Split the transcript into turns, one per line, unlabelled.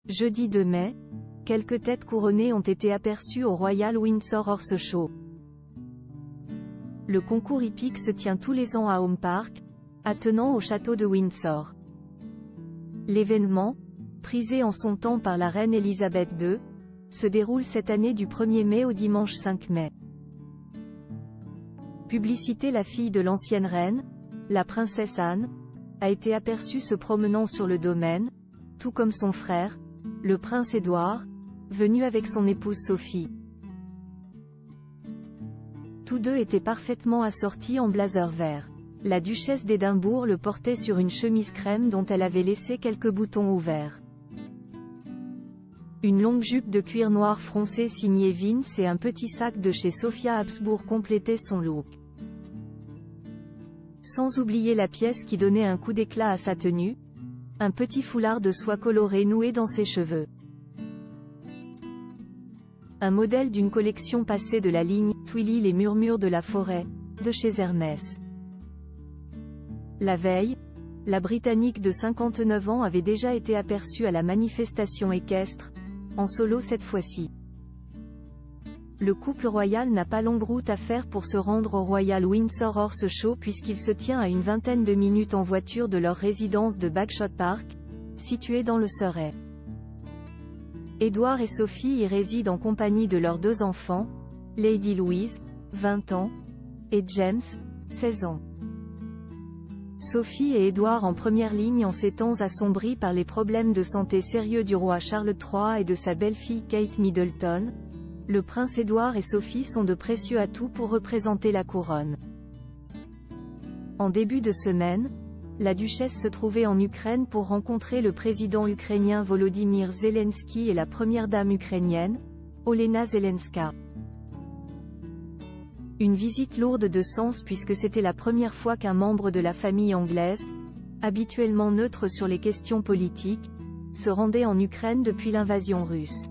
Jeudi 2 mai, quelques têtes couronnées ont été aperçues au Royal Windsor Horse Show. Le concours hippique se tient tous les ans à Home Park, attenant au château de Windsor. L'événement, prisé en son temps par la reine Elisabeth II, se déroule cette année du 1er mai au dimanche 5 mai. Publicité. La fille de l'ancienne reine, la princesse Anne, a été aperçue se promenant sur le domaine, tout comme son frère, le prince Édouard, venu avec son épouse Sophie. Tous deux étaient parfaitement assortis en blazer vert. La duchesse d'Édimbourg le portait sur une chemise crème dont elle avait laissé quelques boutons ouverts. Une longue jupe de cuir noir froncé signée Vince et un petit sac de chez Sophia Habsbourg complétaient son look. Sans oublier la pièce qui donnait un coup d'éclat à sa tenue, un petit foulard de soie colorée noué dans ses cheveux. Un modèle d'une collection passée de la ligne « Twilly les murmures de la forêt » de chez Hermès. La veille, la Britannique de 59 ans avait déjà été aperçue à la manifestation équestre, en solo cette fois-ci. Le couple royal n'a pas longue route à faire pour se rendre au Royal Windsor Horse Show puisqu'il se tient à une vingtaine de minutes en voiture de leur résidence de Bagshot Park, située dans le Surrey. Édouard et Sophie y résident en compagnie de leurs deux enfants, Lady Louise, 20 ans, et James, 16 ans. Sophie et Édouard en première ligne en ces temps assombris par les problèmes de santé sérieux du roi Charles III et de sa belle-fille Kate Middleton. Le prince Édouard et Sophie sont de précieux atouts pour représenter la couronne. En début de semaine, la duchesse se trouvait en Ukraine pour rencontrer le président ukrainien Volodymyr Zelensky et la première dame ukrainienne, Olena Zelenska. Une visite lourde de sens puisque c'était la première fois qu'un membre de la famille anglaise, habituellement neutre sur les questions politiques, se rendait en Ukraine depuis l'invasion russe.